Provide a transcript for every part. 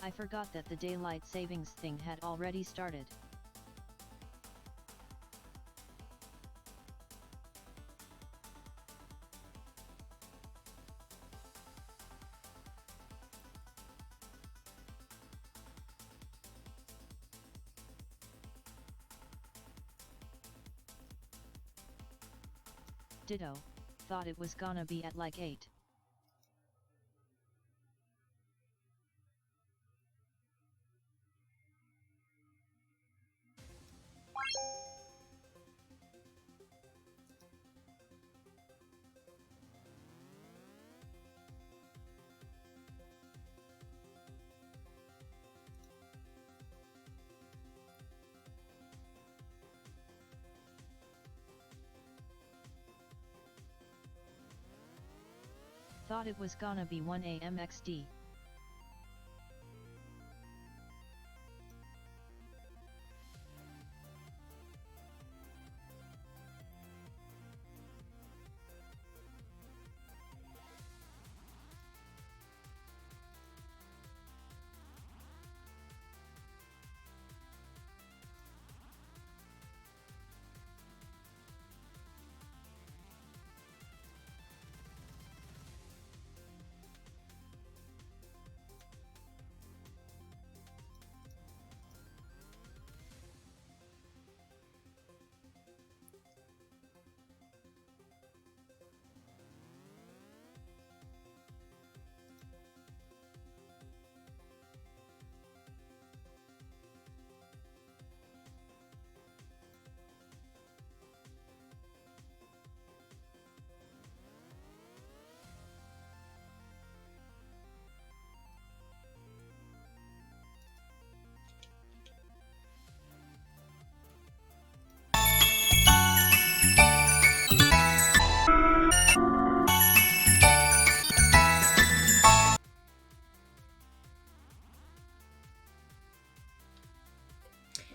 I forgot that the daylight savings thing had already started. Ditto. Thought it was gonna be at like 8. Thought it was gonna be 1 AM XD.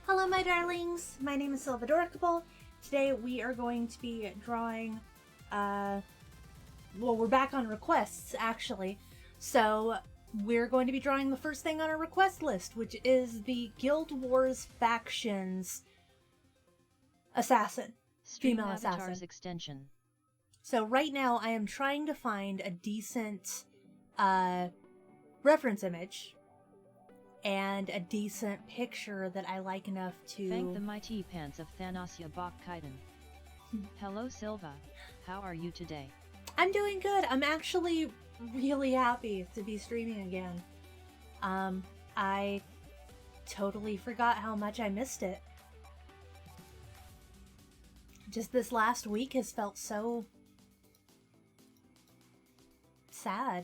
Hello my darlings, my name is Silvadorkable. Today we are going to be drawing, well, we're back on requests actually. So we're going to be drawing the first thing on our request list, which is the Guild Wars Factions Assassin, female assassin. Extension. So right now I am trying to find a decent reference image and a decent picture that I like enough to... Thank the mighty pants of Thanasia Bach Kaiden. Hello Silva, how are you today? I'm doing good. I'm actually really happy to be streaming again. I totally forgot how much I missed it. Just this last week has felt so sad.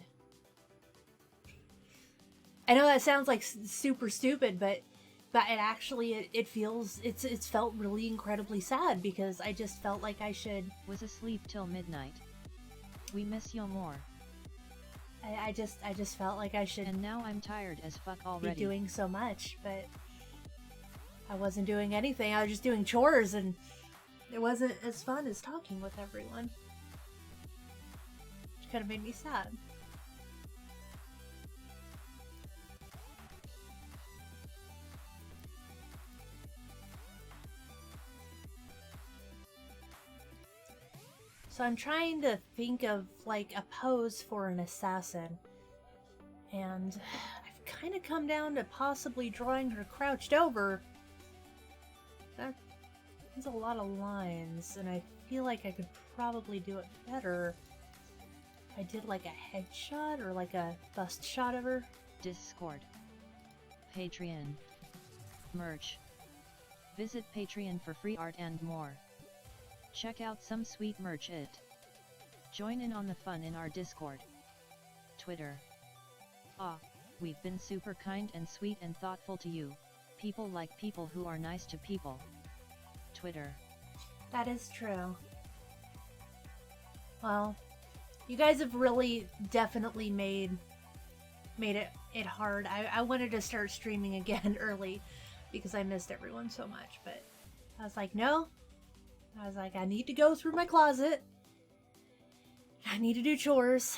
I know that sounds like super stupid, but it actually it feels it's felt really incredibly sad because I just felt like I should was asleep till midnight. We miss you more. I just felt like I should. And now I'm tired as fuck already. Be doing so much, but I wasn't doing anything. I was just doing chores, and it wasn't as fun as talking with everyone. Which kind of made me sad. So I'm trying to think of like a pose for an assassin, and I've kind of come down to possibly drawing her crouched over. That's a lot of lines, and I feel like I could probably do it better if I did like a headshot or like a bust shot of her. Discord, Patreon, merch. Visit Patreon for free art and more. Check out some sweet merch Join in on the fun in our Discord. Twitter. We've been super kind and sweet and thoughtful to you. People like people who are nice to people. Twitter. That is true. Well, you guys have really definitely made it hard. I wanted to start streaming again early because I missed everyone so much, but I was like, no. I was like, I need to go through my closet. I need to do chores.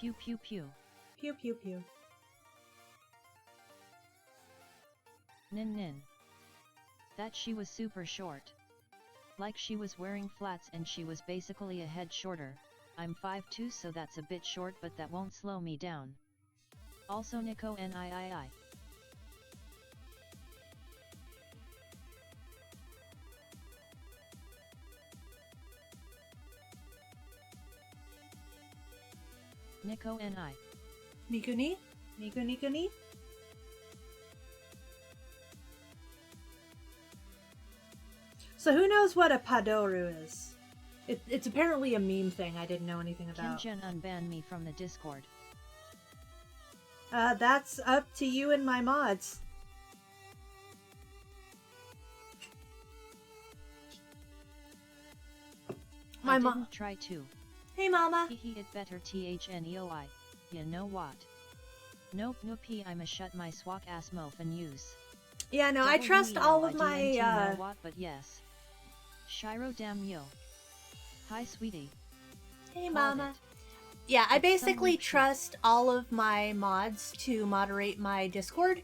Pew pew pew. Pew pew pew. Nin nin. That she was super short. Like she was wearing flats and she was basically a head shorter. I'm 5'2", so that's a bit short, but that won't slow me down. Also Nico NIII. Nico NI. Niku ni? Niku niku ni? So who knows what a Padoru is? It's apparently a meme thing I didn't know anything about. Kenjen unbanned me from the Discord. That's up to you and my mods. I didn't try to. Hey mama. Hehe, it better THNEOI. You know what? Nope noopy, I'ma shut my swak ass mof and use. Yeah, no, I trust all of my know what, but yes. Shiro damn yo. Hi sweetie. Hey mama. Yeah, I basically trust all of my mods to moderate my Discord.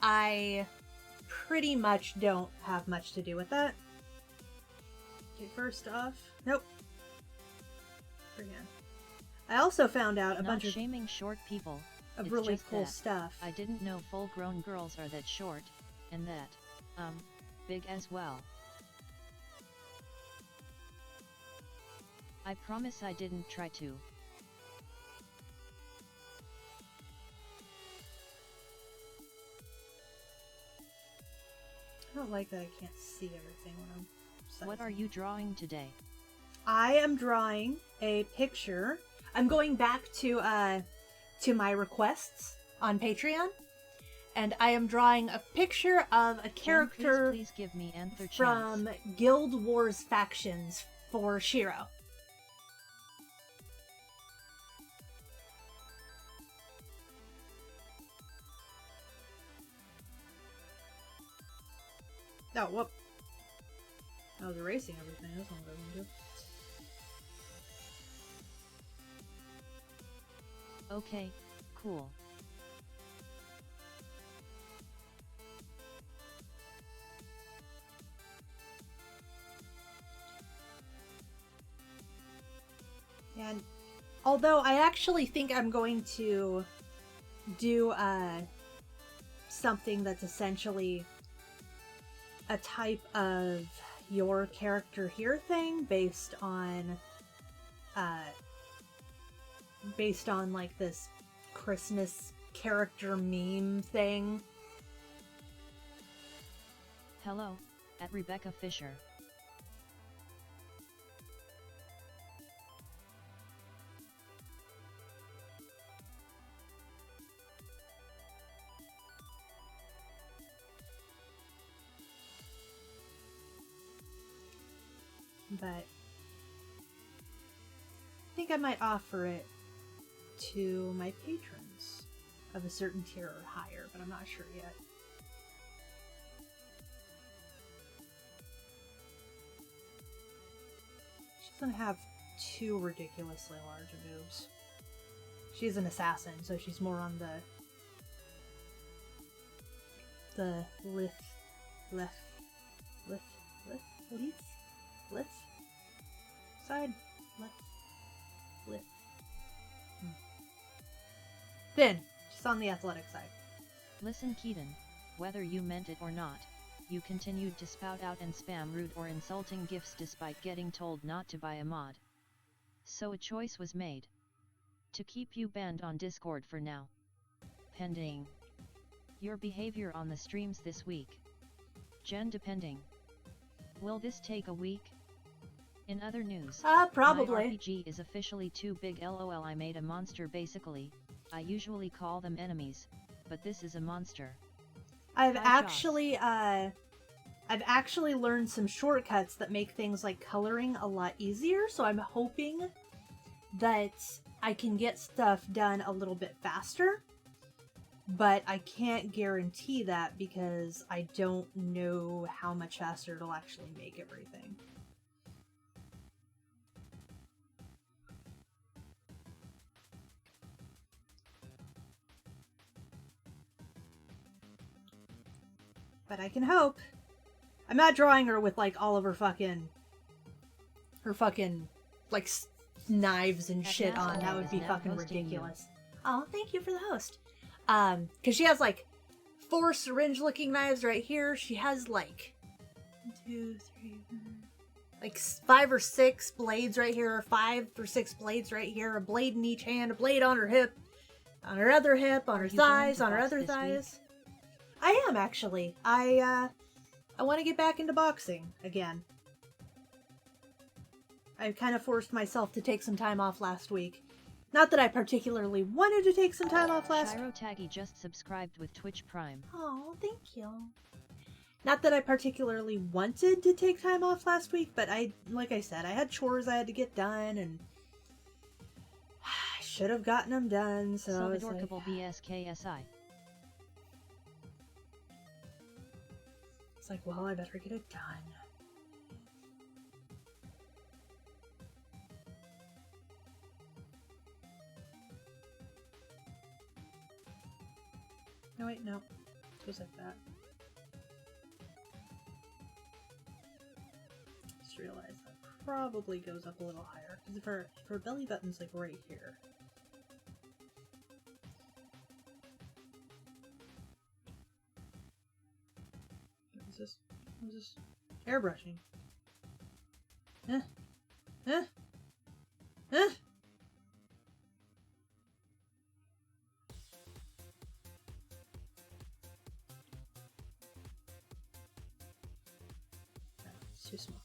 I pretty much don't have much to do with that. Okay, first off, nope. Again. I also found out a bunch of shaming short people. Of really cool stuff. I didn't know full-grown girls are that short, and that, big as well. I promise I didn't try to. I don't like that I can't see everything when I'm sizing. What are you drawing today? I am drawing a picture. I'm going back to my requests on Patreon, and I am drawing a picture of a character please give me from Guild Wars factions for Shiro. Oh, whoop. I was erasing everything. That's what I'm going to do. Okay, cool. And although I actually think I'm going to do something that's essentially a type of your character here thing based on like this Christmas character meme thing. Hello, at Rebecca Fisher. But I think I might offer it to my patrons of a certain tier or higher, but I'm not sure yet. She doesn't have too ridiculously large boobs. She's an assassin, so she's more on the left side, left. Thin. She's on the athletic side. Listen, Keaton, whether you meant it or not, you continued to spout out and spam rude or insulting gifs despite getting told not to buy a mod. So a choice was made. To keep you banned on Discord for now. Pending your behavior on the streams this week. Jen, depending. Will this take a week? In other news, probably. My RPG is officially too big. LOL. I made a monster basically. I usually call them enemies, but this is a monster. I've actually learned some shortcuts that make things like coloring a lot easier, so I'm hoping that I can get stuff done a little bit faster. But I can't guarantee that because I don't know how much faster it'll actually make everything. But I can hope. I'm not drawing her with, like, all of her fucking, like, knives and shit on. That would be fucking ridiculous. Oh, thank you for the host. Because she has, like, 4 syringe-looking knives right here. She has, like, 1, 2, 3, like 5 or 6 blades right here, 5 or 6 blades right here, a blade in each hand, a blade on her hip, on her other hip, on her thighs, on her other thighs. I am, actually. I want to get back into boxing again. I kind of forced myself to take some time off last week. Not that I particularly wanted to take some time off last week. Shiro Taggy just subscribed with Twitch Prime. Oh, thank you. Not that I particularly wanted to take time off last week, but like I said, I had chores I had to get done, and I should have gotten them done, so Silvadorkable BSKSI. It's like, well, I better get it done. No, wait, no. It goes like that. Just realized that probably goes up a little higher. Because if her belly button's like right here. What is this? What is this? Airbrushing. Eh. Eh. Eh. It's too small.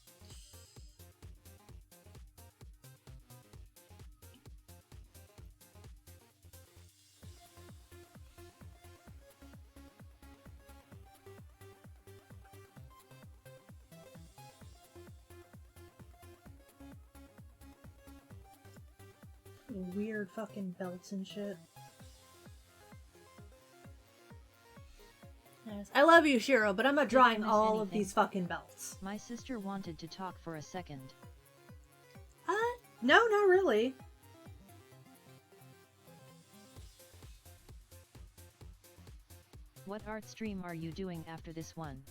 Weird fucking belts and shit. Yes. I love you, Shiro, but I'm not drawing all of these fucking belts. My sister wanted to talk for a second. No, not really. What art stream are you doing after this one?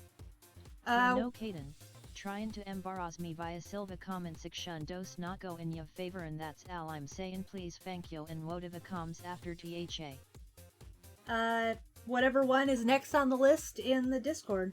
No, Kaden. Trying to embarrass me via Silva comment section dos not go in your favor, and that's all I'm saying. Please thank you, and whatever comes after THA. Whatever one is next on the list in the Discord.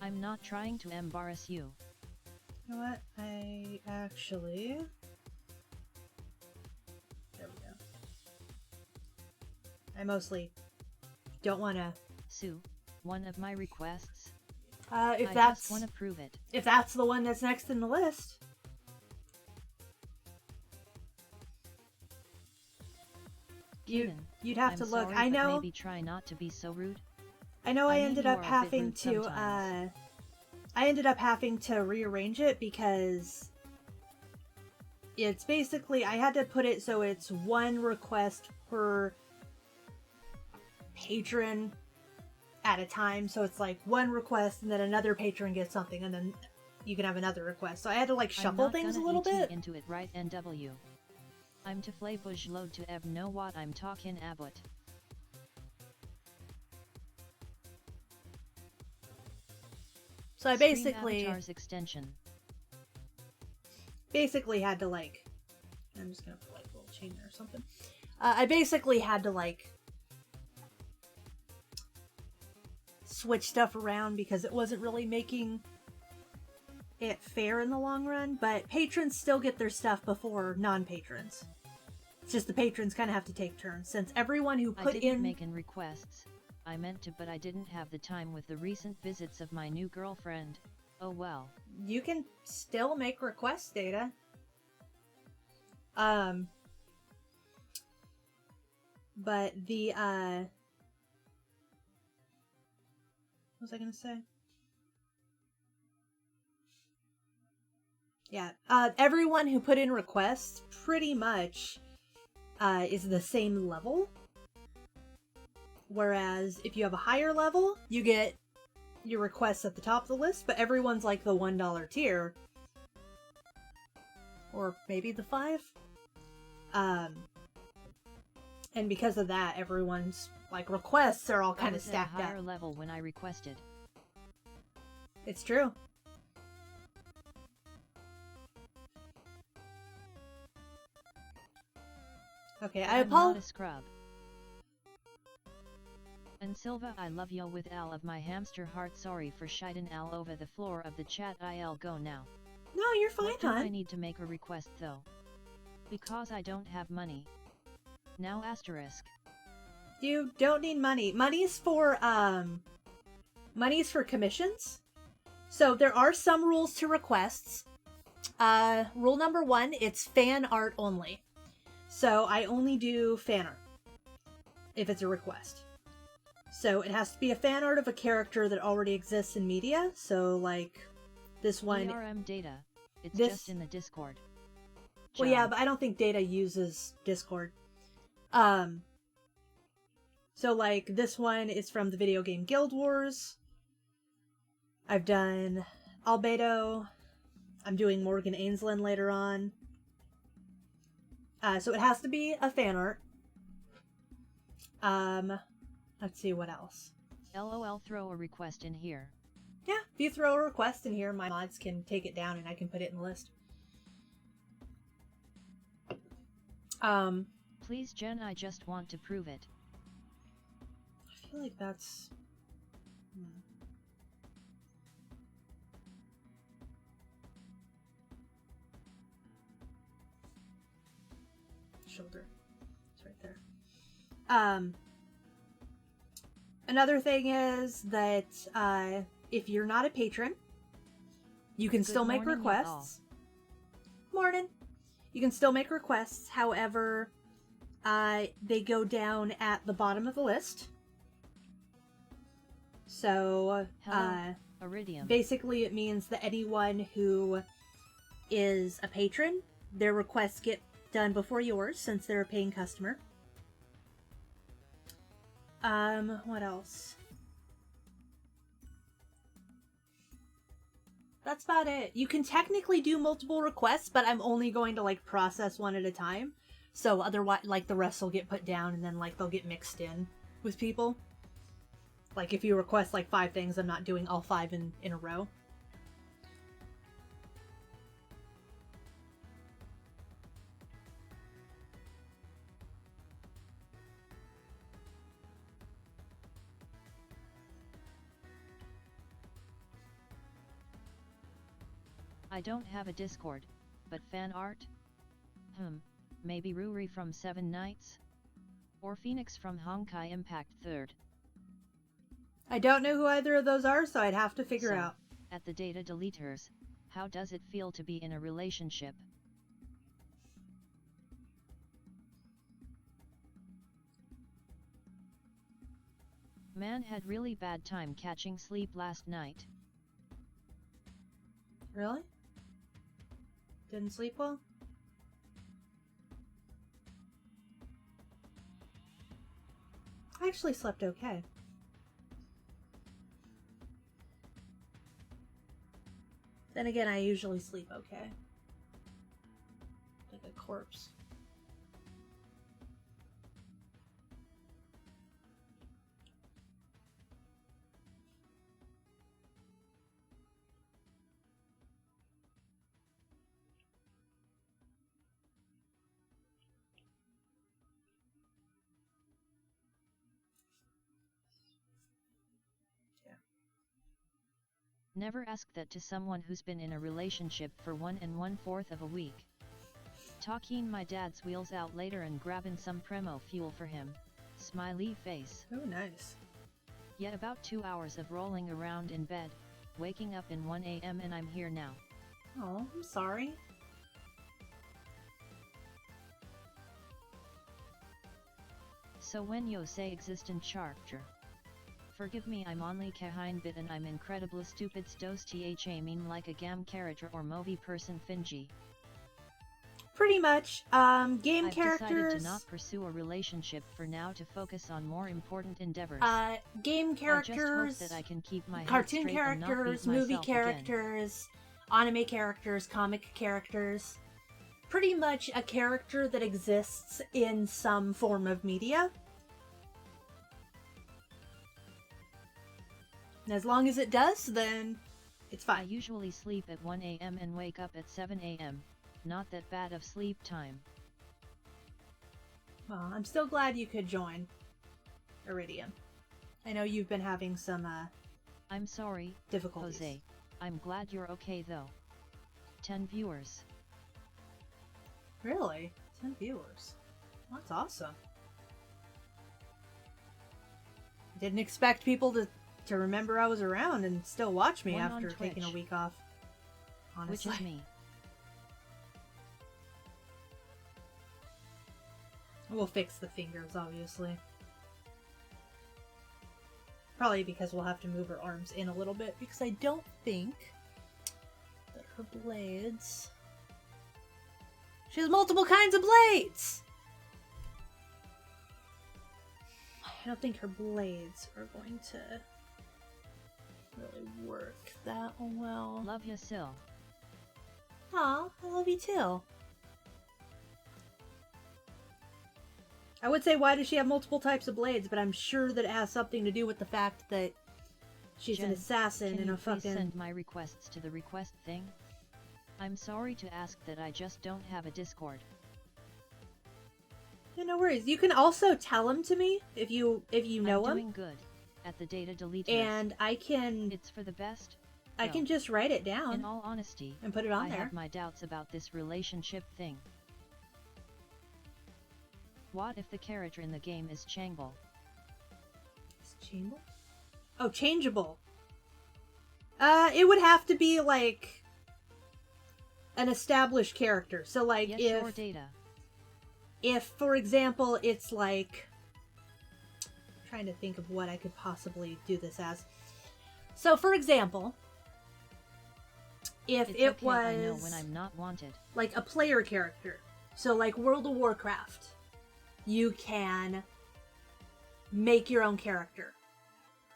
I'm not trying to embarrass you. You know what? I actually... There we go. I mostly don't want to... Sue, one of my requests. If I that's... just want to prove it. If that's the one that's next in the list. Kaden, You'd have to look. Sorry, I know... Maybe try not to be so rude. I know I mean, ended you up are a bit having rude to, sometimes. I ended up having to rearrange it because it's basically, I had to put it so it's one request per patron at a time. So it's like one request and then another patron gets something and then you can have another request. So I had to like shuffle things a little bit. Into it right, NW. I'm to play bush load to ev know what I'm talking about. So I basically extension. Basically had to like, I'm just gonna put like a little chain there or something. I basically had to like switch stuff around because it wasn't really making it fair in the long run, but patrons still get their stuff before non-patrons. It's just the patrons kind of have to take turns since everyone who put I didn't in making requests. I meant to, but I didn't have the time with the recent visits of my new girlfriend. Oh well. You can still make requests, Data. But the was I gonna say? Yeah, everyone who put in requests pretty much is the same level. Whereas if you have a higher level, you get your requests at the top of the list, but everyone's like the $1 tier. Or maybe the 5. And because of that, everyone's like requests are all kind of stacked up. I was at a higher up. level when I requested. It's true. Okay, I I'm apologize. not a scrub. And Silva, I love you with all of my hamster heart. Sorry for shiting all over the floor of the chat. I'll go now. No, you're fine, What do hon. I need to make a request though? Because I don't have money. Now asterisk. You don't need money. Money's for commissions. So there are some rules to requests. Rule number 1, it's fan art only. So I only do fan art if it's a request. So it has to be a fan art of a character that already exists in media. So like this one. ERM data. It's just in the Discord. Well, yeah, but I don't think Data uses Discord. So like this one is from the video game Guild Wars. I've done Albedo. I'm doing Morgan Ainsland later on. So it has to be a fan art. Let's see what else. LOL, throw a request in here. Yeah, if you throw a request in here, my mods can take it down and I can put it in the list. Please, Jen, I just want to prove it. I feel like that's... Shoulder. It's right there. Another thing is that if you're not a patron, you can still make requests. Morning. You can still make requests. However, they go down at the bottom of the list. So, Iridium. Basically it means that anyone who is a patron, their requests get done before yours since they're a paying customer. What else? That's about it. You can technically do multiple requests, but I'm only going to like process one at a time. So otherwise, like the rest will get put down and then like they'll get mixed in with people. Like if you request like 5 things, I'm not doing all 5 in a row. I don't have a Discord, but fan art? Maybe Ruri from 7 Nights? Or Phoenix from Honkai Impact 3rd? I don't know who either of those are, so I'd have to figure out. At the data deleters, how does it feel to be in a relationship? Man had really bad time catching sleep last night. Really? Didn't sleep well? I actually slept okay. Then again, I usually sleep okay. Like a corpse. Never ask that to someone who's been in a relationship for 1 1/4 of a week. Talking my dad's wheels out later and grabbing some Premo fuel for him. Smiley face. Oh, nice. Yet about 2 hours of rolling around in bed, waking up in 1 AM and I'm here now. Oh, I'm sorry. So when you say existent character, Forgive me, I'm only kind bit and I'm incredibly stupid stos tha mean like a gam character or movie person Finji. Pretty much. Game I've characters. decided to not pursue a relationship for now to focus on more important endeavors. Game characters. I just hope that I can keep my cartoon head straight and not beat characters, movie myself characters, anime characters, comic characters. Pretty much a character that exists in some form of media. And as long as it does, then it's I fine. usually sleep at 1 a.m. and wake up at 7 a.m. Not that bad of sleep time. Well, I'm still glad you could join Iridium. I know you've been having some I'm sorry, difficulties. Jose. I'm glad you're okay though. 10 viewers. Really? 10 viewers. That's awesome. Didn't expect people to remember I was around and still watch me One on after taking a Twitch. week off. Honestly. Which is me. We'll fix the fingers, obviously. Probably because we'll have to move her arms in a little bit, because I don't think that her blades... She has multiple kinds of blades! I don't think her blades are going to really work that well. Love ya, Sil. Aw, I love you too. I would say, why does she have multiple types of blades? But I'm sure that it has something to do with the fact that she's an Jen, assassin can in you a please fucking... send my requests to the request thing? I'm sorry to ask that I just don't have a Discord. Yeah, no worries. You can also tell them to me if you know I'm them, doing good at the data deleters. and I can It's for the best. I No. can just write it down In all honesty, and put it on I there. have my doubts about this relationship thing. What if the character in the game is Changeable? Is it changeable? Oh, changeable. It would have to be like an established character. So like Yes, if sure, data. if for example it's like, I'm trying to think of what I could possibly do this as. So for example, if It's it okay, was I know when I'm not wanted. like a player character, so like World of Warcraft, you can make your own character.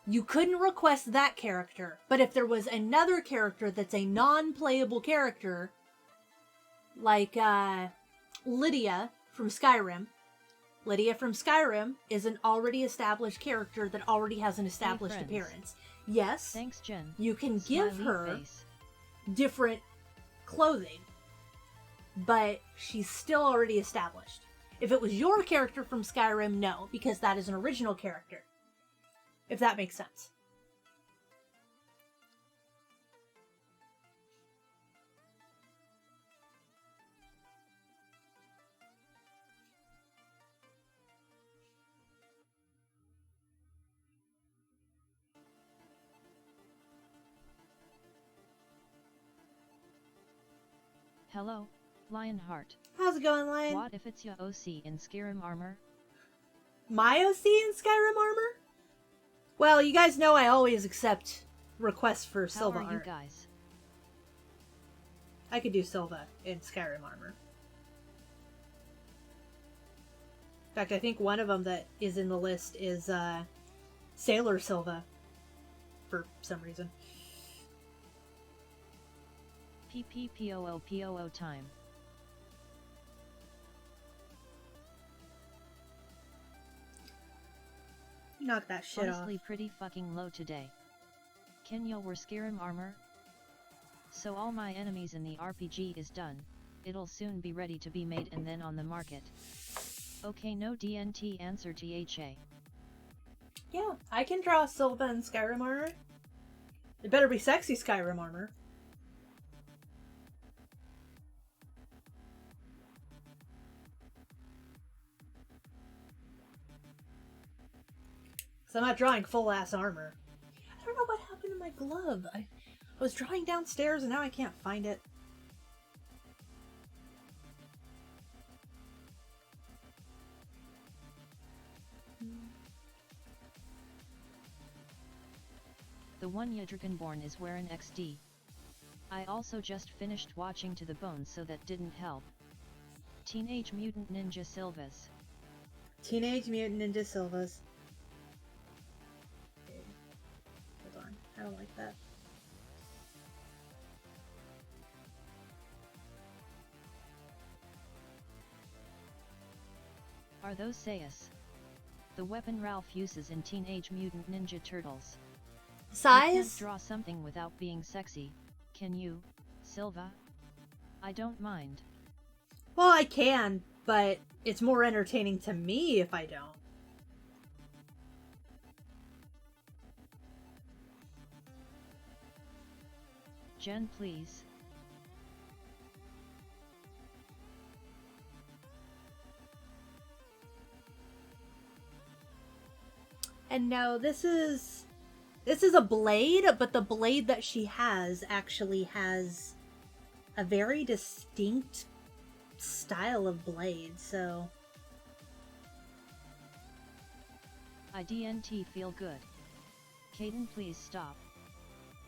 You couldn't request that character, but if there was another character that's a non-playable character, like Lydia from Skyrim. Lydia from Skyrim is an already established character that already has an established friends. appearance. Yes, Thanks, Jen. you can give Smiley her face. different clothing, but she's still already established. If it was your character from Skyrim, no, because that is an original character. If that makes sense. Hello, Lionheart. How's it going, Lion? What if it's your OC in Skyrim armor? My OC in Skyrim armor? Well, you guys know I always accept requests for How Silva are you art. guys? I could do Silva in Skyrim armor. In fact, I think one of them that is in the list is Sailor Silva, for some reason. PPPOO time. Knock that shit Honestly, off. pretty fucking low today. Kenya wear Skyrim armor? So all my enemies in the RPG is done. It'll soon be ready to be made and then on the market. Okay, no DNT answer THA. Yeah, I can draw Silva in Skyrim armor. It better be sexy Skyrim armor. So I'm not drawing full ass armor. I don't know what happened to my glove. I was drawing downstairs and now I can't find it. The one Dragonborn is wearing XD. I also just finished watching To the Bone, so that didn't help. Teenage Mutant Ninja Silvas. Teenage Mutant Ninja Silvas. Okay. Hold on. I don't like that. Are those Sayas? The weapon Ralph uses in Teenage Mutant Ninja Turtles. You can't Size? draw something without being sexy, can you, Silva? I don't mind. Well, I can, but it's more entertaining to me if I don't. Jen, please. And no, this is a blade, but the blade that she has actually has a very distinct style of blade, so... IDNT feel good. Caden, please stop.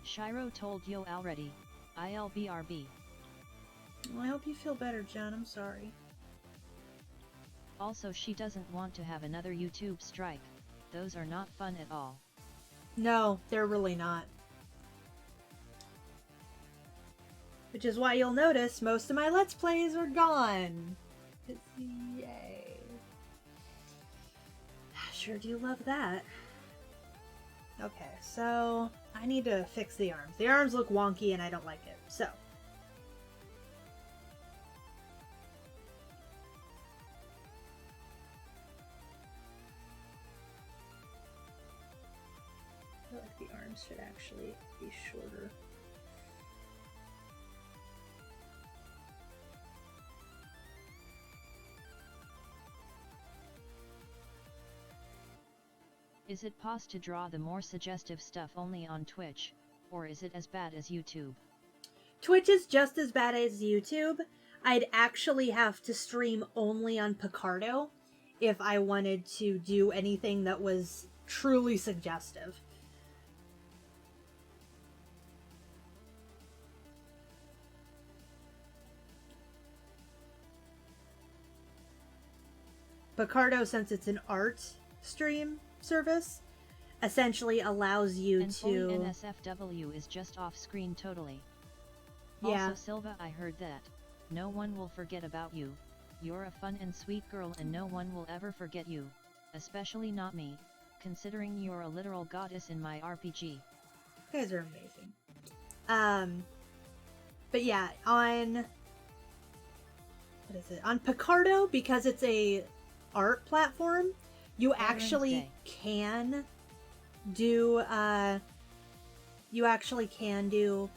Shiro told you already, ILBRB. Well, I hope you feel better, Jen. I'm sorry. Also, she doesn't want to have another YouTube strike. Those are not fun at all. No, they're really not. Which is why you'll notice most of my Let's Plays are gone. Yay. I sure do love that. Okay, so I need to fix the arms. The arms look wonky and I don't like it, so. I feel like the arms should actually be shorter. Is it possible to draw the more suggestive stuff only on Twitch, or is it as bad as YouTube? Twitch is just as bad as YouTube. I'd actually have to stream only on Picardo if I wanted to do anything that was truly suggestive. Picardo, since it's an art stream service, essentially allows you and to... fully NSFW is just off screen totally. Yeah. Also, Silva, I heard that no one will forget about you. You're a fun and sweet girl and no one will ever forget you, especially not me, considering you're a literal goddess in my RPG. You guys are amazing. But yeah, on... what is it? On Picardo, because it's a art platform, you actually can do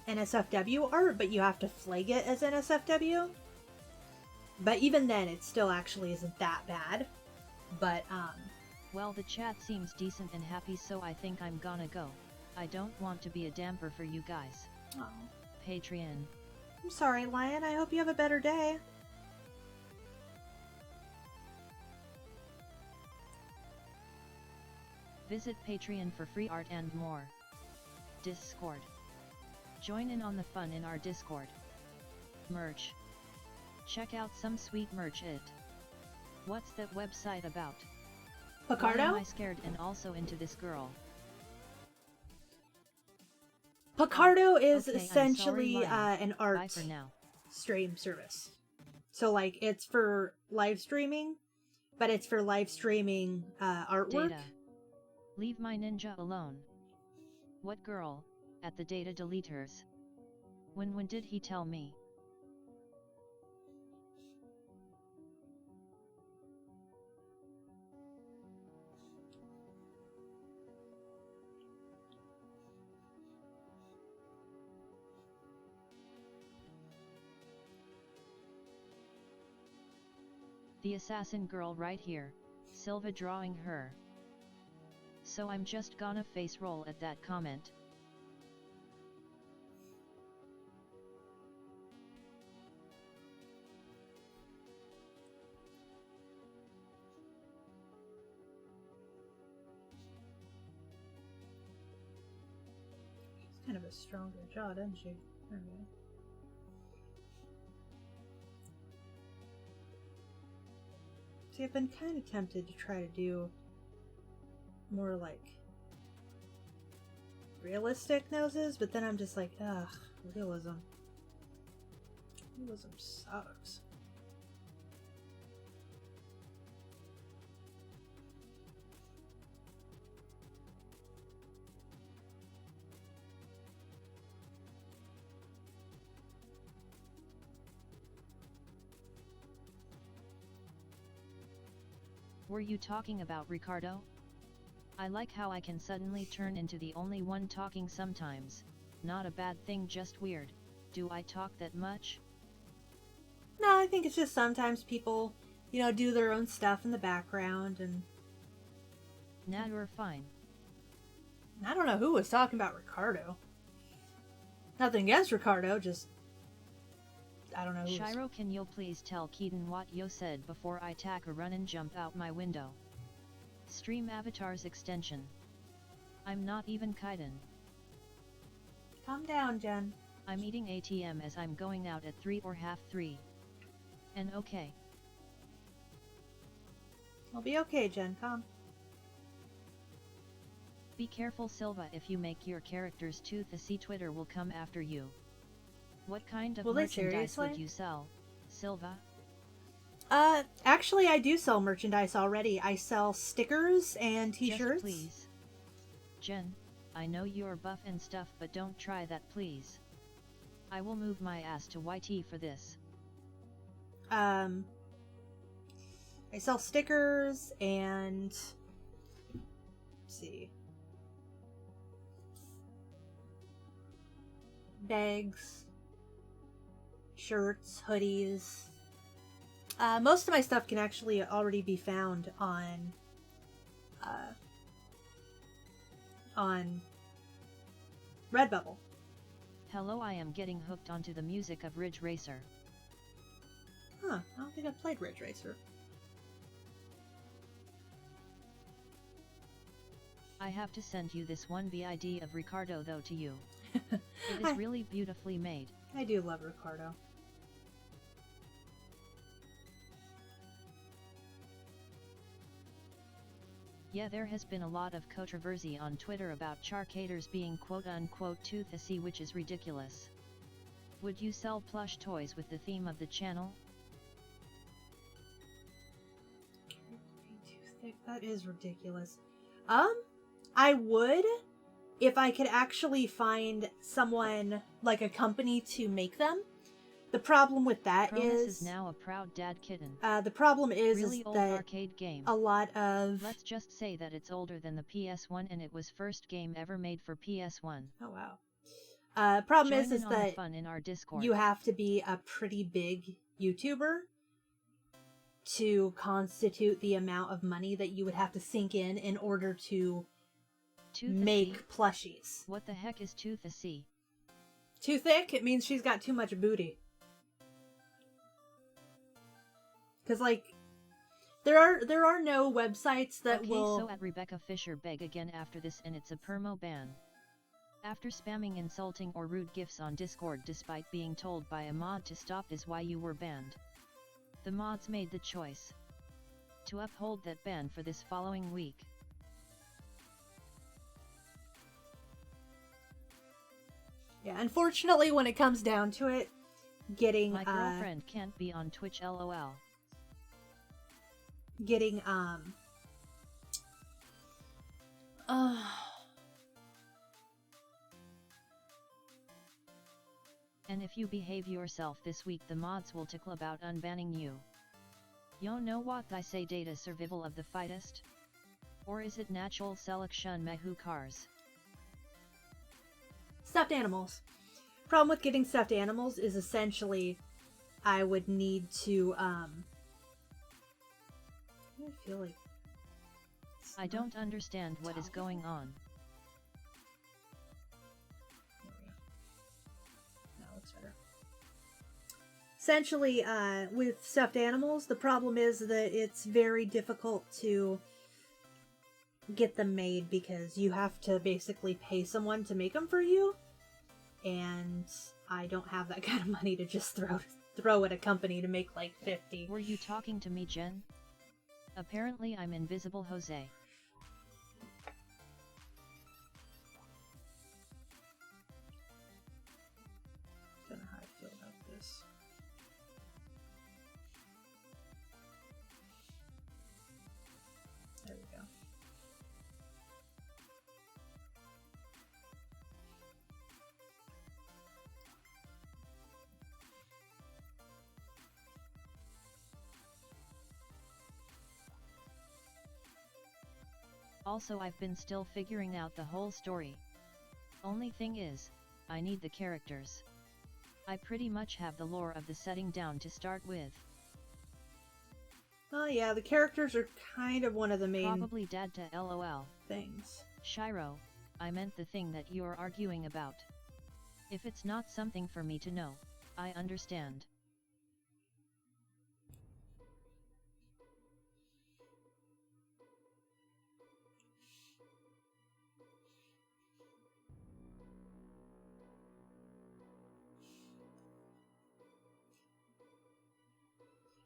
NSFW art, but you have to flag it as NSFW. But even then, it still actually isn't that bad. But well, the chat seems decent and happy, so I think I'm gonna go. I don't want to be a damper for you guys. Oh. Patreon. I'm sorry, Lion. I hope you have a better day. Visit Patreon for free art and more. Discord. Join in on the fun in our Discord. Merch. Check out some sweet merch it. What's that website about? Picardo? Why am I scared and also into this girl? Picardo is Okay, essentially I'm sorry, an Bye art for now. stream service. So, like, it's for live streaming, but it's for live streaming artwork. Data. Leave my ninja alone. What girl, at the data deleters? When did he tell me? The assassin girl right here, Silva drawing her. So I'm just gonna face roll at that comment. kind of a stronger jaw, doesn't she? Okay. See, I've been kind of tempted to try to do more like realistic noses, but then I'm just like, ugh, realism. Realism sucks. Were you talking about Ricardo? I like how I can suddenly turn into the only one talking sometimes. Not a bad thing, just weird. Do I talk that much? No, I think it's just sometimes people, do their own stuff in the background, and Nah, you're fine. I don't know who was talking about Ricardo. Nothing against Ricardo, just I don't know who Shiro, can you please tell Keaton what you said before I tack a run and jump out my window? Stream avatars extension. I'm not even Kaiden. Calm down, Jen. I'm eating ATM as I'm going out at 3 or half 3. And okay. I'll be okay, Jen. Calm. Be careful, Silva, if you make your characters toothy, Twitter will come after you. What kind of merchandise would you sell, Silva? Actually, I do sell merchandise already. I sell stickers and t-shirts. Just please. Jen, I know you're buff and stuff, but don't try that, please. I will move my ass to YT for this. I sell stickers and let's see. Bags, shirts, hoodies. Most of my stuff can actually already be found on Redbubble. Hello, I am getting hooked onto the music of Ridge Racer. Huh, I don't think I've played Ridge Racer. I have to send you this one vid of Ricardo though to you. It is really beautifully made. I do love Ricardo. Yeah, there has been a lot of controversy on Twitter about Charcaders being quote-unquote toothy, which is ridiculous. Would you sell plush toys with the theme of the channel? Too thick. That is ridiculous. I would, if I could actually find someone, like a company, to make them. The problem with that is now a proud dad kitten. The problem is really old that arcade game. A lot of... Let's just say that it's older than the PS1 and it was first game ever made for PS1. Oh wow. Problem Join is that fun in our Discord. You have to be a pretty big YouTuber to constitute the amount of money that you would have to sink in order to make plushies. What the heck is toothy? Too thick? It means she's got too much booty. Because, like, there are no websites that will... Okay, so at Rebecca Fisher beg again after this, and it's a permo ban. After spamming insulting or rude gifs on Discord despite being told by a mod to stop is why you were banned. The mods made the choice to uphold that ban for this following week. Yeah, unfortunately, when it comes down to it, getting... My girlfriend can't be on Twitch, lol. Getting, And if you behave yourself this week, the mods will tickle about unbanning you. You know what I say, data survival of the fittest? Or is it natural selection mehu cars? Stuffed animals. Problem with getting stuffed animals is essentially I would need to, I feel like... I don't understand what is going on. No, it's better. Essentially, with stuffed animals, the problem is that it's very difficult to get them made because you have to basically pay someone to make them for you. and I don't have that kind of money to just throw at a company to make like 50. Were you talking to me, Jen? Apparently I'm invisible, Jose. Don't know how I feel about this. There we go. Also, I've been still figuring out the whole story. Only thing is, I need the characters. I pretty much have the lore of the setting down to start with. Oh yeah, the characters are kind of one of the main Probably dad to LOL. things. Shiro, I meant the thing that you're arguing about. If it's not something for me to know, I understand.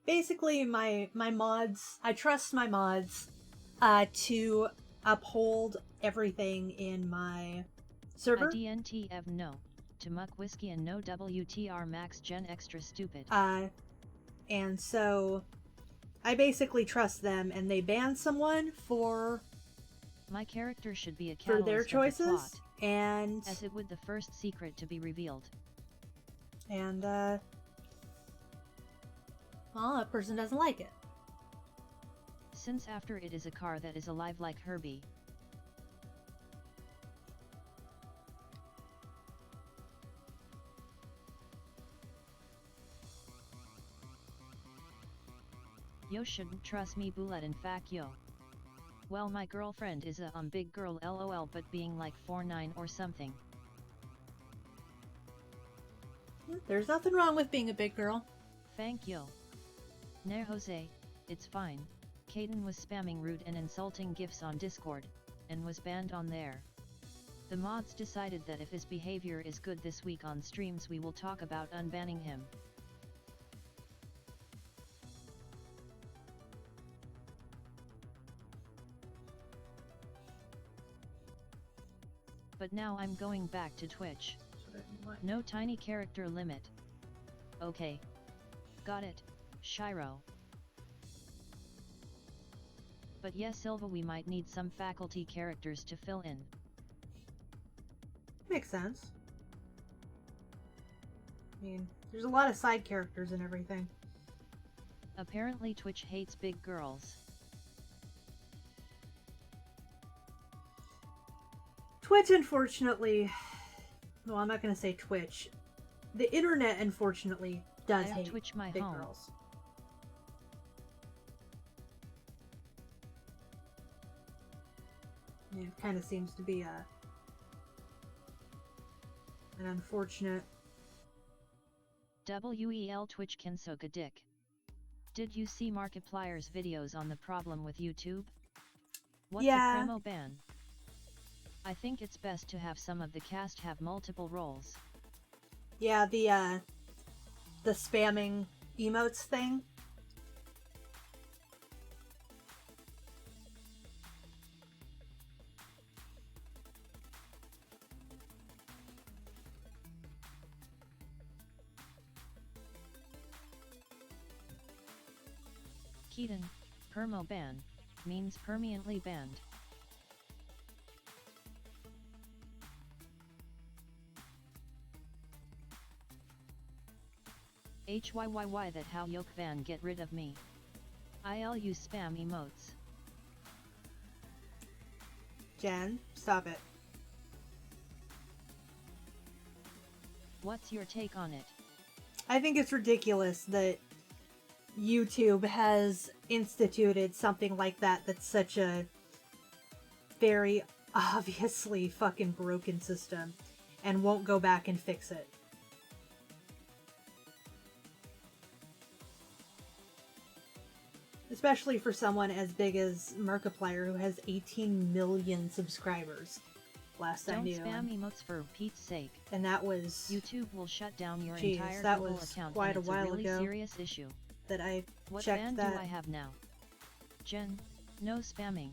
Basically, my mods, I trust my mods to uphold everything in my server. IDNTF no. To muck whiskey and no WTR max Gen extra stupid. And so I basically trust them, and they ban someone for My character should be a for catalyst their of the choices, plot, and as it would the first secret to be revealed. Well, that person doesn't like it. Since after it is a car that is alive like Herbie. Yo shouldn't trust me bullet in fact yo. Well, my girlfriend is a big girl lol, but being like 4'9" or something. There's nothing wrong with being a big girl. Thank you. Nah Jose, it's fine. Caden was spamming rude and insulting gifs on Discord, and was banned on there. The mods decided that if his behavior is good this week on streams we will talk about unbanning him. But now I'm going back to Twitch. No tiny character limit. Okay. Got it, Shiro. But yes, Silva, we might need some faculty characters to fill in. Makes sense. I mean, there's a lot of side characters and everything. Apparently Twitch hates big girls. Twitch, unfortunately... Well, I'm not going to say Twitch. The internet, unfortunately, does hate Twitch my big home. girls. Yeah, it kind of seems to be an unfortunate... WEL Twitch can suck a dick. Did you see Markiplier's videos on the problem with YouTube? What's a promo ban? I think it's best to have some of the cast have multiple roles. Yeah, the spamming emotes thing. Keaton, permo ban, means permanently banned. HYYY that how yoke van get rid of me. I'll use spam emotes. Jen, stop it. What's your take on it? I think it's ridiculous that YouTube has instituted something like that that's such a very obviously fucking broken system and won't go back and fix it. Especially for someone as big as Markiplier, who has 18 million subscribers. last I Don't knew. spam emotes for Pete's sake. And that was... YouTube will shut down your Jeez, entire that Google was account, quite and a it's while a really ago serious issue. that I What checked ban that. do I have now? Jen, no spamming.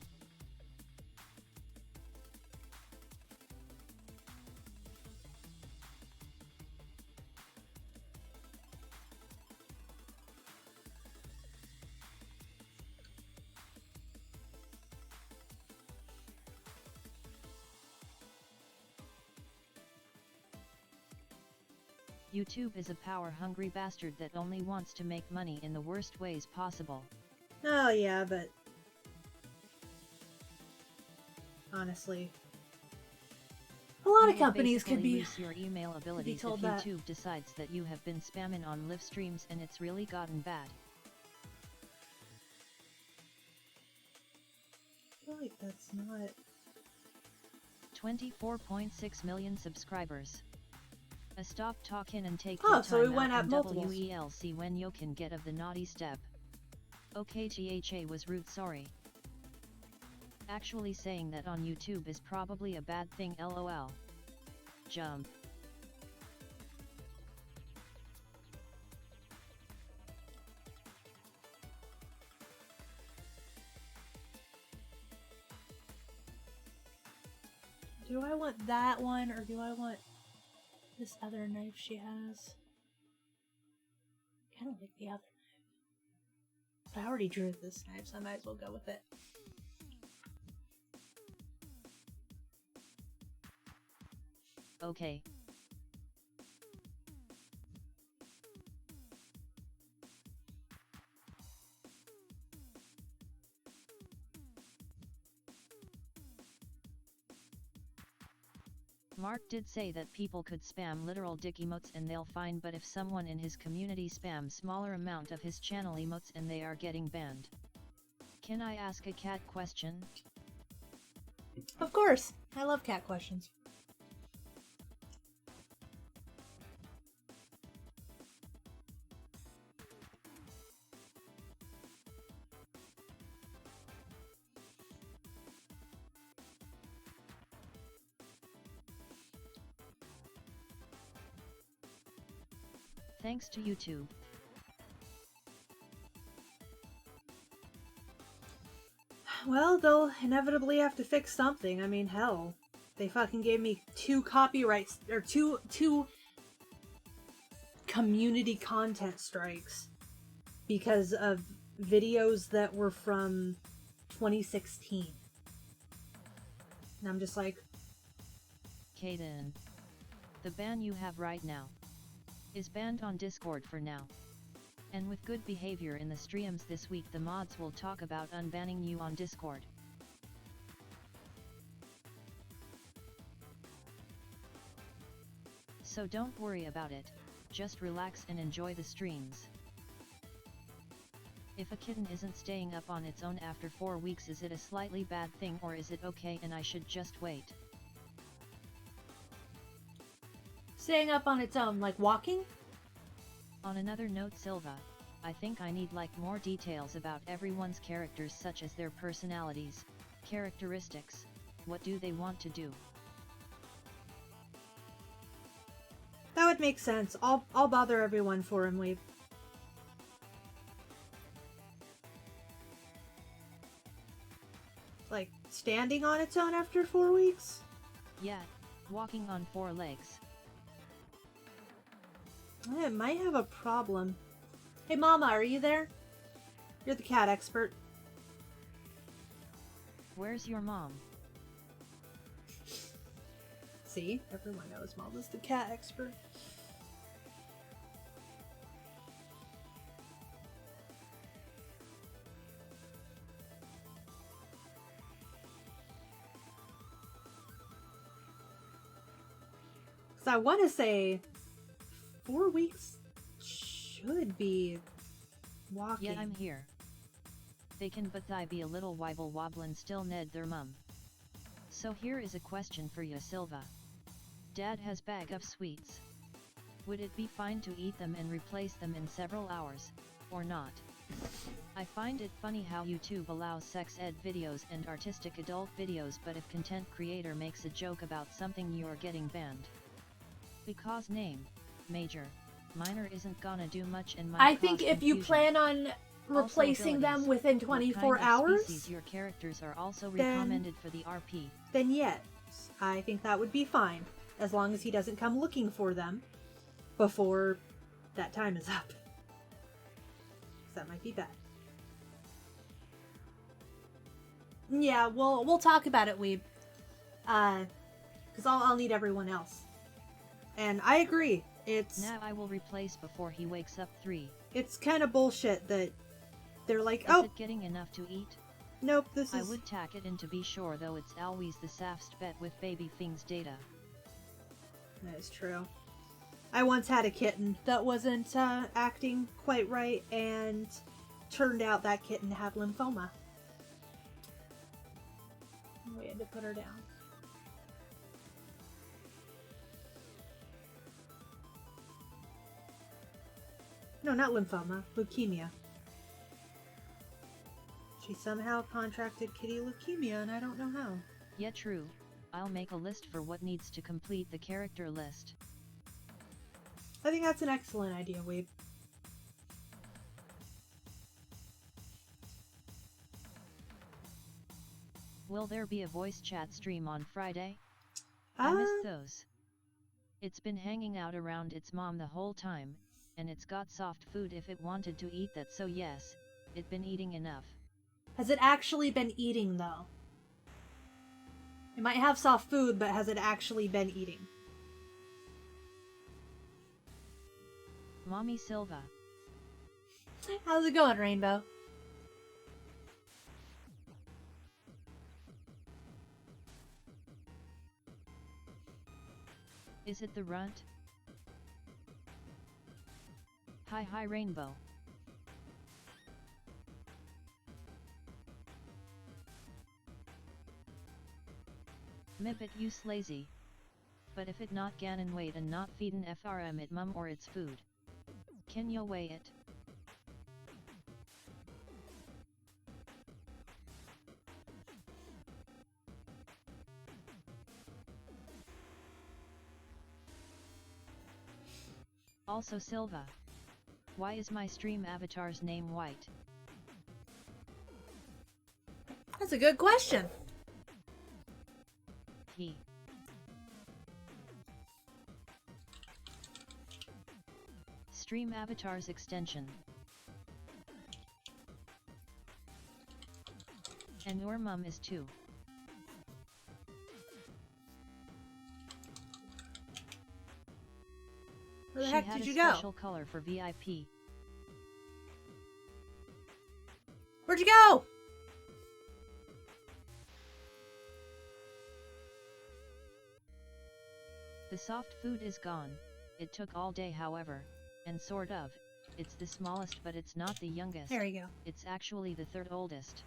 YouTube is a power-hungry bastard that only wants to make money in the worst ways possible. Oh yeah, but honestly, a lot of companies could be lose your email abilities if told that. YouTube decides that you have been spamming on live streams and it's really gotten bad. I feel like that's not... 24.6 million subscribers. A stop talking and take Oh, your time so we out went at and multiples. WELC when you can get of the naughty step. Okay, THA was rude, sorry. Actually saying that on YouTube is probably a bad thing, lol. Jump. Do I want that one, or do I want this other knife she has? I kind of like the other knife. But I already drew this knife, so I might as well go with it. Okay. Mark did say that people could spam literal dick emotes and they'll fine, but if someone in his community spams smaller amount of his channel emotes and they are getting banned. Can I ask a cat question? Of course! I love cat questions. Thanks to YouTube. Well, they'll inevitably have to fix something. I mean, hell. They fucking gave me 2 copyrights, or two community content strikes because of videos that were from 2016. And I'm just like... Kaden. The ban you have right now is banned on Discord for now. And with good behavior in the streams this week, the mods will talk about unbanning you on Discord. So don't worry about it, just relax and enjoy the streams. If a kitten isn't staying up on its own after 4 weeks, is it a slightly bad thing, or is it okay and I should just wait? Staying up on its own, like walking? On another note, Silva, I think I need like more details about everyone's characters, such as their personalities, characteristics, what do they want to do. That would make sense. I'll bother everyone for him, Weeb. Like, standing on its own after 4 weeks? Yeah, walking on 4 legs. It might have a problem. Hey, Mama, are you there? You're the cat expert. Where's your mom? See? Everyone knows Mama's the cat expert. So I want to say 4 weeks should be walking. Yeah, I'm here. They can but I be a little wibble wobblin' still ned their mum. So here is a question for you, Silva. Dad has bag of sweets. Would it be fine to eat them and replace them in several hours, or not? I find it funny how YouTube allows sex ed videos and artistic adult videos, but if content creator makes a joke about something, you're getting banned. Because name, major, minor isn't gonna do much and might I think cause if you confusion. plan on replacing Also, them within what 24 kind of hours, species your characters are also then- recommended for the RP. then yes, I think that would be fine, as long as he doesn't come looking for them before that time is up. 'Cause that might be bad. Yeah, we'll talk about it, Weeb. Because I'll need everyone else. And I agree. Now I will replace before he wakes up 3. It's kind of bullshit that they're like, Is oh, it getting enough to eat? nope, this I is... would tack it in to be sure, though it's always the safest bet with baby things data. That is true. I once had a kitten that wasn't acting quite right, and turned out that kitten had lymphoma. We had to put her down. No, not lymphoma. Leukemia. She somehow contracted kitty leukemia, and I don't know how. Yeah, true. I'll make a list for what needs to complete the character list. I think that's an excellent idea, Weeb. Will there be a voice chat stream on Friday? I missed those. It's been hanging out around its mom the whole time, and it's got soft food if it wanted to eat that, so yes, it been eating enough. Has it actually been eating, though? It might have soft food, but has it actually been eating? Mommy Silva. How's it going, Rainbow? Is it the runt? Hi Rainbow. Mip it use lazy. But if it not ganin weight and not feedin FRM it mum or its food. Can yo weigh it? Also Silva. Why is my stream avatar's name white? That's a good question. He. Stream avatar's extension. And your mum is too. Where the She heck had did a you go? special color for VIP. Where'd you go? The soft food is gone. It took all day, however, and sort of. It's the smallest, but it's not the youngest. There you go. It's actually the third oldest.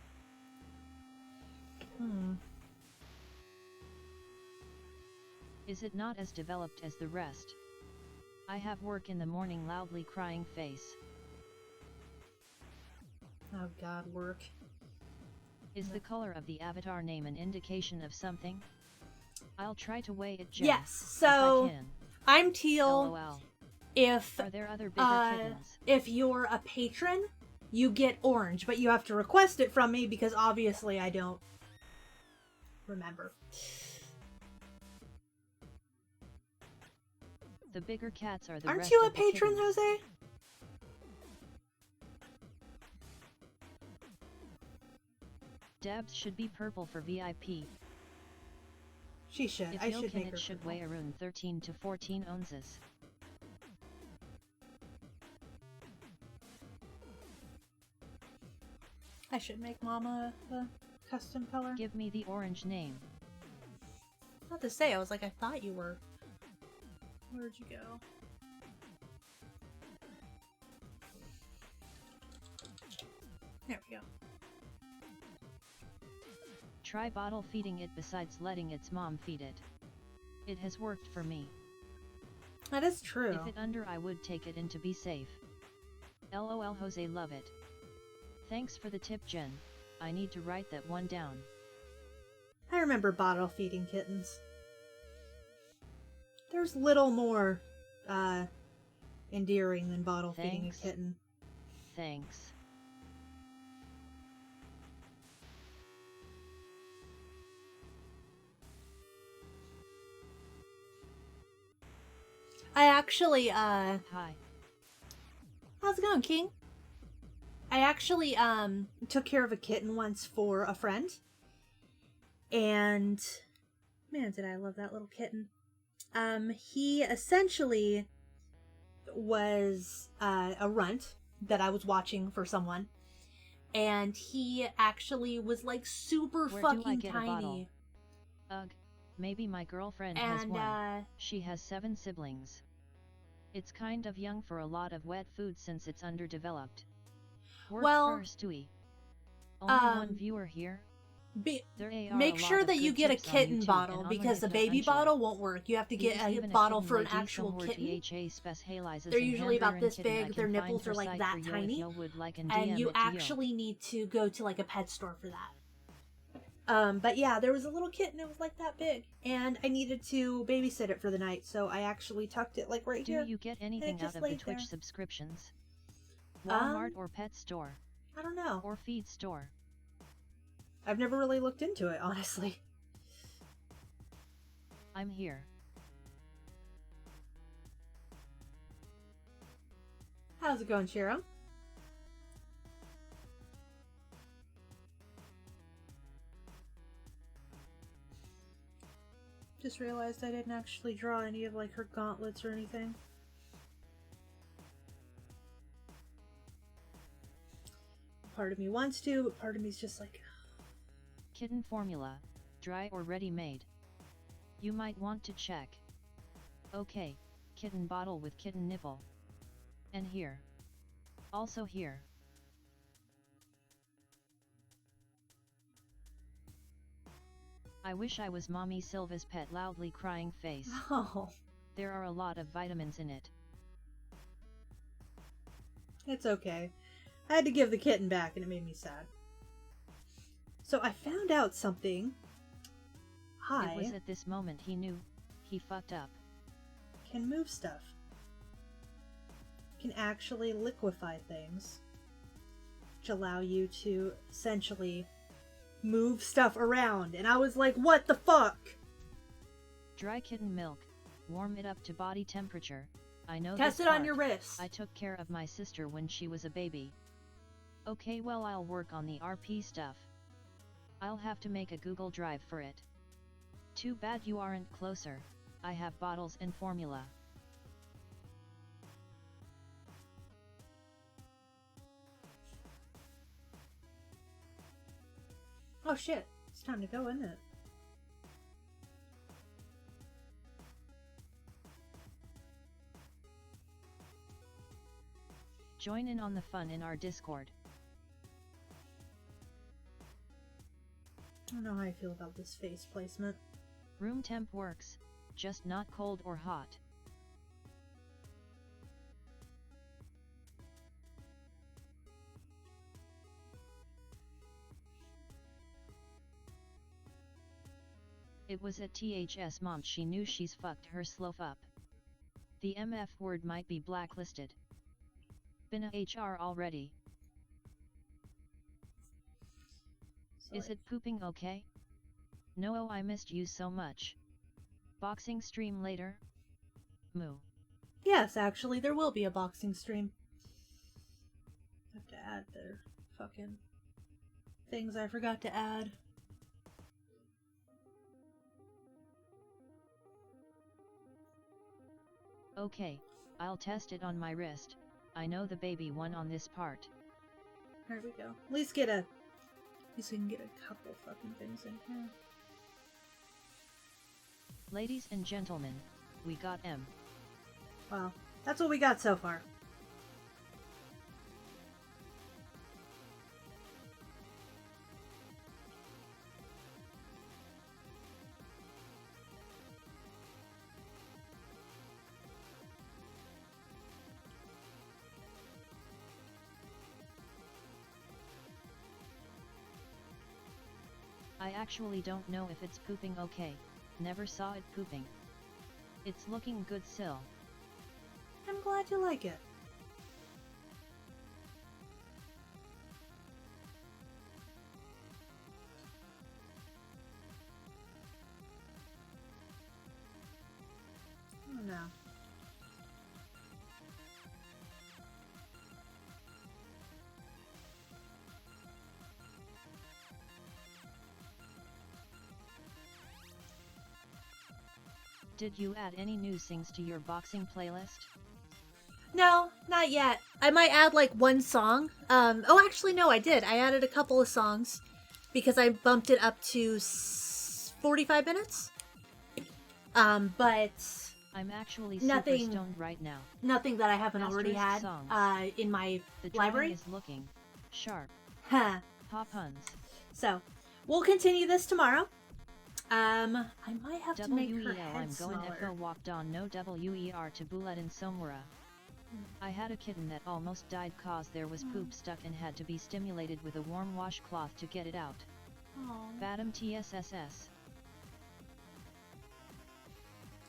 Is it not as developed as the rest? I have work in the morning, loudly crying face. Oh God, work. Is the color of the avatar name an indication of something? I'll try to weigh it, Jen, Yes, if so I can. I'm teal. LOL. If Are there other bigger kittens? if you're a patron, you get orange, but you have to request it from me because obviously I don't remember. The bigger cats are the Aren't rest you a of the patron, kittens. Jose? Debs should be purple for VIP. She should. If I should Yokin make her it should purple. weigh around 13 to 14 ounces. I should make Mama a custom color. Give me the orange name. Not to say, I was like, I thought you were. Where'd you go? There we go. Try bottle feeding it besides letting its mom feed it. It has worked for me. That is true. If it under I would take it in to be safe. LOL Jose love it. Thanks for the tip, Jen. I need to write that one down. I remember bottle feeding kittens. There's little more endearing than bottle feeding a kitten. Thanks. I actually, Hi. How's it going, King? I actually, took care of a kitten once for a friend. And, man, did I love that little kitten. He essentially was, a runt that I was watching for someone. And he actually was, like, super Where fucking do I get tiny. A bottle? Ugh. Maybe my girlfriend has one. She has 7 siblings. It's kind of young for a lot of wet food since it's underdeveloped. Work first, Only one viewer here. Make sure that you get a kitten bottle, because a baby bottle won't work. You have to get a bottle for an actual kitten. They're usually about this big, their nipples are like that tiny, and you actually need to go to like a pet store for that. But yeah, there was a little kitten that was like that big, and I needed to babysit it for the night, so I actually tucked it like right here. Do you get anything out of the Twitch subscriptions? Walmart or pet store? I don't know. Or feed store? I've never really looked into it, honestly. I'm here. How's it going, Shiro? Just realized I didn't actually draw any of like her gauntlets or anything. Part of me wants to, but part of me's just like... Kitten formula, dry or ready-made? You might want to check. Okay, kitten bottle with kitten nipple. And here. Also here. I wish I was Mommy Silva's pet, loudly crying face. Oh. There are a lot of vitamins in it. It's okay. I had to give the kitten back and it made me sad. So I found out something. Hi. It was at this moment he knew. He fucked up. Can move stuff. Can actually liquefy things. Which allow you to essentially move stuff around. And I was like, what the fuck? Dry kitten milk. Warm it up to body temperature. I know Test this it part. on your wrist. I took care of my sister when she was a baby. Okay, well, I'll work on the RP stuff. I'll have to make a Google Drive for it. Too bad you aren't closer. I have bottles and formula. Oh shit, it's time to go, isn't it? Join in on the fun in our Discord. I don't know how I feel about this face placement. Room temp works, just not cold or hot. It was at THS mom she knew she's fucked her slough up. The MF word might be blacklisted. Been a HR already. Sorry. Is it pooping okay? No, oh, I missed you so much. Boxing stream later? Moo. Yes, actually, there will be a boxing stream. I have to add their fucking things I forgot to add. Okay, I'll test it on my wrist. I know the baby one on this part. There we go. At least we can get a couple fucking things in here. Ladies and gentlemen, we got M. Wow, that's what we got so far. I actually don't know if it's pooping okay, never saw it pooping. It's looking good, Sil. I'm glad you like it. Oh no. Did you add any new things to your boxing playlist? No, not yet. I might add like one song. Oh, actually, no, I did. I added a couple of songs because I bumped it up to 45 minutes. But I'm actually nothing, super stoned right now. nothing that I haven't already Asterisk had songs. in my The drawing library. is looking sharp. Huh. Pop puns. So, we'll continue this tomorrow. I might have to make her WEL head I'm going smaller. Echo walked on no WER to Bulet in Somora. I had a kitten that almost died cause there was poop stuck and had to be stimulated with a warm washcloth to get it out. Aw. Badam TSSS.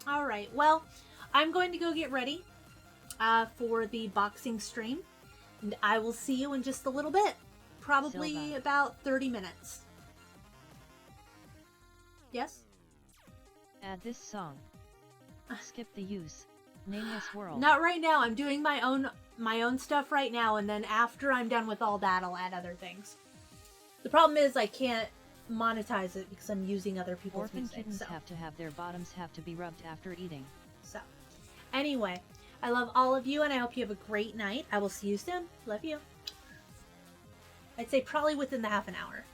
Alright, well, I'm going to go get ready for the boxing stream. And I will see you in just a little bit. Probably Silva. about 30 minutes. Yes? Add this song. Skip the use. Nameless world. Not right now. I'm doing my own stuff right now, and then after I'm done with all that, I'll add other things. The problem is I can't monetize it because I'm using other people's Orphan music. kittens So. have to have their bottoms have to be rubbed after eating. So, anyway, I love all of you, and I hope you have a great night. I will see you soon. Love you. I'd say probably within the half an hour.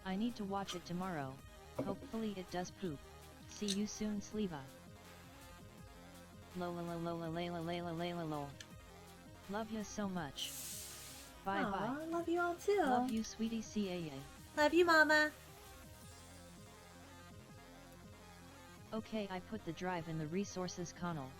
I need to watch it tomorrow. Hopefully it does poop. See you soon, Sleva. Lola lola layla layla layla lol. Love you so much. Bye Aw, bye. love you all too. Love you, sweetie CAA. Love you, Mama. Okay, I put the drive in the resources column.